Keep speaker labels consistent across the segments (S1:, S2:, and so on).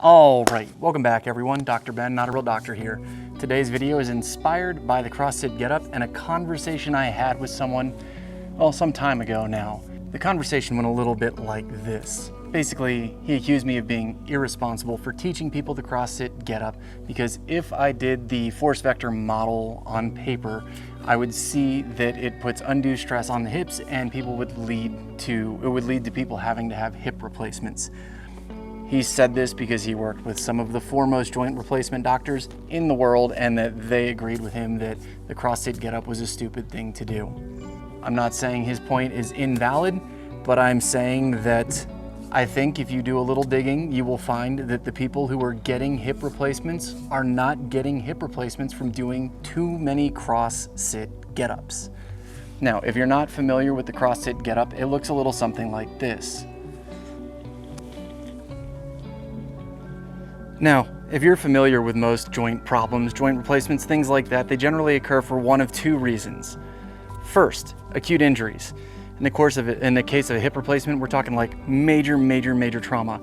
S1: All right, welcome back everyone. Dr. Ben, not a real doctor here. Today's video is inspired by the CrossFit Get-Up and a conversation I had with someone, well, some time ago now. The conversation went a little bit like this. Basically, he accused me of being irresponsible for teaching people the CrossFit Get-Up because if I did the force vector model on paper, I would see that it puts undue stress on the hips and it would lead to people having to have hip replacements. He said this because he worked with some of the foremost joint replacement doctors in the world and that they agreed with him that the CrossFit Get-Up was a stupid thing to do. I'm not saying his point is invalid, but I'm saying that I think if you do a little digging, you will find that the people who are getting hip replacements are not getting hip replacements from doing too many CrossFit Get-Ups. Now, if you're not familiar with the CrossFit Get-Up, it looks a little something like this. Now, if you're familiar with most joint problems, joint replacements, things like that, they generally occur for one of two reasons. First, acute injuries. In the case of a hip replacement, we're talking like major trauma,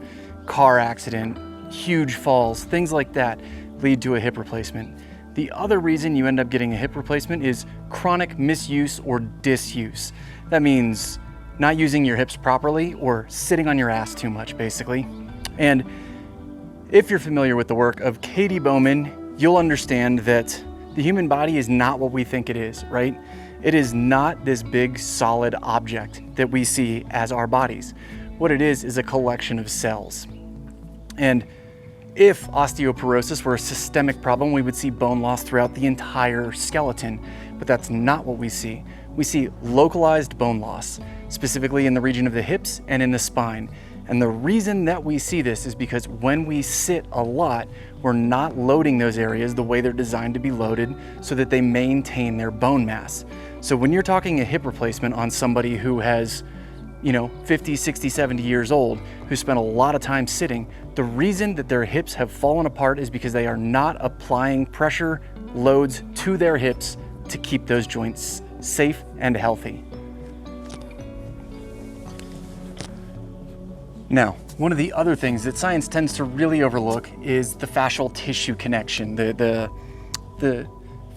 S1: car accident, huge falls, things like that lead to a hip replacement. The other reason you end up getting a hip replacement is chronic misuse or disuse. That means not using your hips properly or sitting on your ass too much, basically. And if you're familiar with the work of Katie Bowman, you'll understand that the human body is not what we think it is, right? It is not this big solid object that we see as our bodies. What it is a collection of cells. And if osteoporosis were a systemic problem, we would see bone loss throughout the entire skeleton, but that's not what we see. We see localized bone loss, specifically in the region of the hips and in the spine. And the reason that we see this is because when we sit a lot, we're not loading those areas the way they're designed to be loaded so that they maintain their bone mass. So when you're talking a hip replacement on somebody who has, 50, 60, 70 years old, who spent a lot of time sitting, the reason that their hips have fallen apart is because they are not applying pressure loads to their hips to keep those joints safe and healthy. Now, one of the other things that science tends to really overlook is the fascial tissue connection. The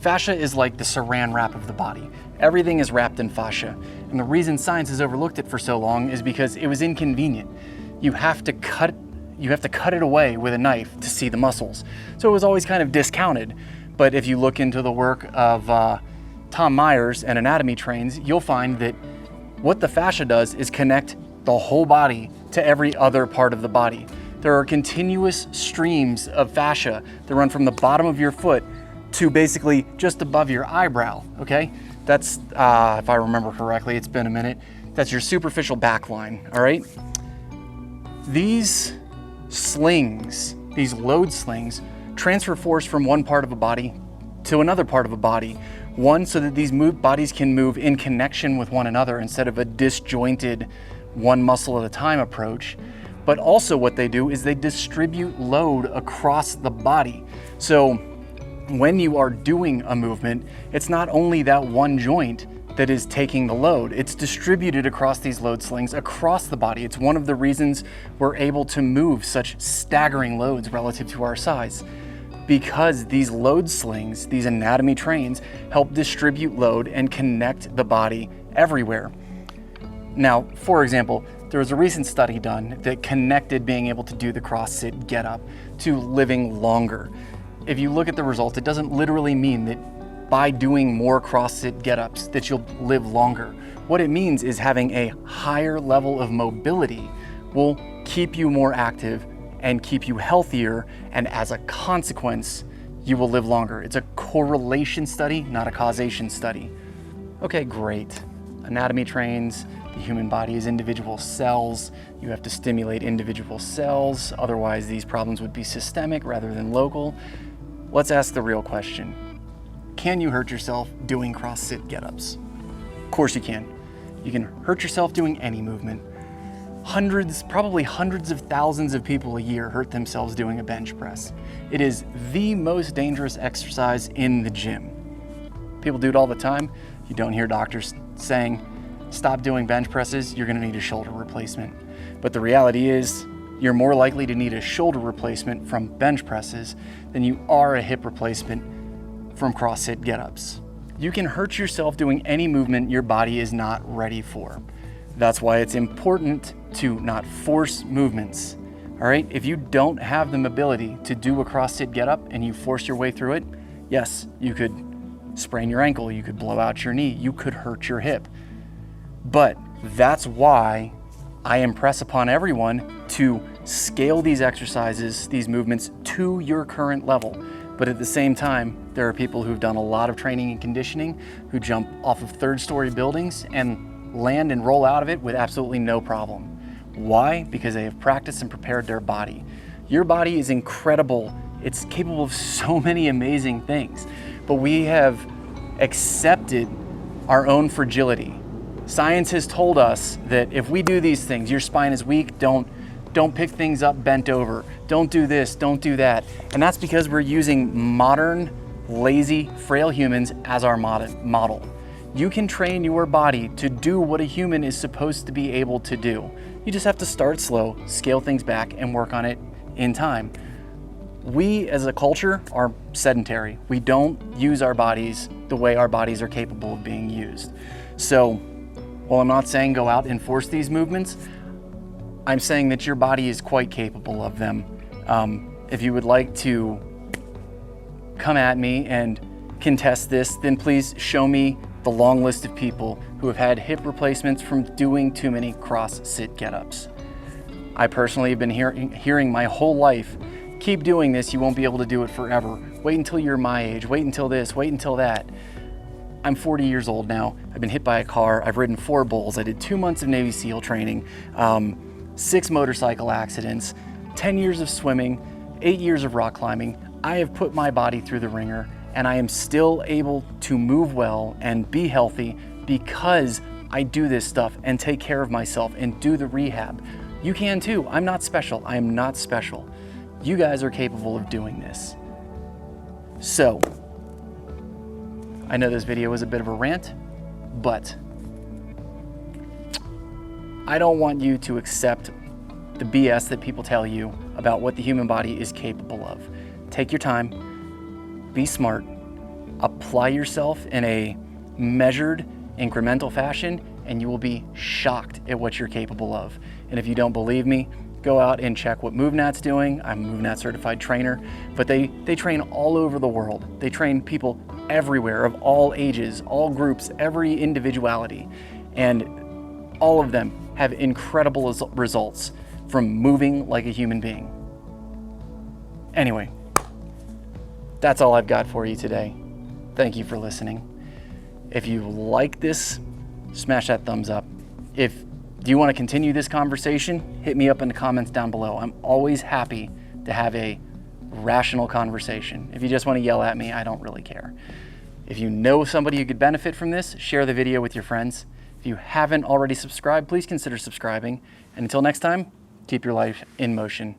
S1: fascia is like the saran wrap of the body. Everything is wrapped in fascia. And the reason science has overlooked it for so long is because it was inconvenient. You have to cut it away with a knife to see the muscles. So it was always kind of discounted. But if you look into the work of Tom Myers and anatomy trains, you'll find that what the fascia does is connect the whole body to every other part of the body. There are continuous streams of fascia that run from the bottom of your foot to basically just above your eyebrow, okay? That's, if I remember correctly, it's been a minute, that's your superficial back line, all right? These slings, these load slings, transfer force from one part of a body to another part of a body. One, so that these bodies can move in connection with one another instead of a disjointed one muscle at a time approach, but also what they do is they distribute load across the body. So when you are doing a movement, it's not only that one joint that is taking the load, it's distributed across these load slings across the body. It's one of the reasons we're able to move such staggering loads relative to our size, because these load slings, these anatomy trains, help distribute load and connect the body everywhere. Now, for example, there was a recent study done that connected being able to do the CrossFit Get-Up to living longer. If you look at the results, it doesn't literally mean that by doing more CrossFit Get-Ups that you'll live longer. What it means is having a higher level of mobility will keep you more active and keep you healthier, and as a consequence, you will live longer. It's a correlation study, not a causation study. Okay, great. Anatomy trains, the human body is individual cells. You have to stimulate individual cells, otherwise these problems would be systemic rather than local. Let's ask the real question. Can you hurt yourself doing CrossFit Get-Ups? Of course you can. You can hurt yourself doing any movement. Probably hundreds of thousands of people a year hurt themselves doing a bench press. It is the most dangerous exercise in the gym. People do it all the time. You don't hear doctors saying, stop doing bench presses, you're gonna need a shoulder replacement. But the reality is, you're more likely to need a shoulder replacement from bench presses than you are a hip replacement from cross-sit get-ups. You can hurt yourself doing any movement your body is not ready for. That's why it's important to not force movements. All right, if you don't have the mobility to do a cross-sit get-up and you force your way through it, yes, you could sprain your ankle, you could blow out your knee, you could hurt your hip. But that's why I impress upon everyone to scale these exercises, these movements to your current level. But at the same time, there are people who've done a lot of training and conditioning who jump off of third-story buildings and land and roll out of it with absolutely no problem. Why? Because they have practiced and prepared their body. Your body is incredible. It's capable of so many amazing things, but we have accepted our own fragility. Science has told us that if we do these things, your spine is weak, don't pick things up bent over, don't do this, don't do that. And that's because we're using modern, lazy, frail humans as our model. You can train your body to do what a human is supposed to be able to do. You just have to start slow, scale things back, and work on it in time. We as a culture are sedentary. We don't use our bodies the way our bodies are capable of being used. So, while I'm not saying go out and force these movements, I'm saying that your body is quite capable of them. If you would like to come at me and contest this, then please show me the long list of people who have had hip replacements from doing too many cross-sit get-ups. I personally have been hearing my whole life, keep doing this, you won't be able to do it forever. Wait until you're my age, wait until this, wait until that. I'm 40 years old now. I've been hit by a car. I've ridden 4 bulls. I did 2 months of Navy SEAL training, 6 motorcycle accidents, 10 years of swimming, 8 years of rock climbing. I have put my body through the ringer, and I am still able to move well and be healthy because I do this stuff and take care of myself and do the rehab. You can too. I'm not special. I am not special. You guys are capable of doing this. So, I know this video was a bit of a rant, but I don't want you to accept the BS that people tell you about what the human body is capable of. Take your time, be smart, apply yourself in a measured, incremental fashion, and you will be shocked at what you're capable of. And if you don't believe me, go out and check what MoveNat's doing. I'm a MoveNat certified trainer, but they train all over the world. They train people everywhere of all ages, all groups, every individuality. And all of them have incredible results from moving like a human being. Anyway, that's all I've got for you today. Thank you for listening. If you like this, smash that thumbs up. Do you want to continue this conversation? Hit me up in the comments down below. I'm always happy to have a rational conversation. If you just want to yell at me, I don't really care. If you know somebody who could benefit from this, share the video with your friends. If you haven't already subscribed, please consider subscribing. And until next time, keep your life in motion.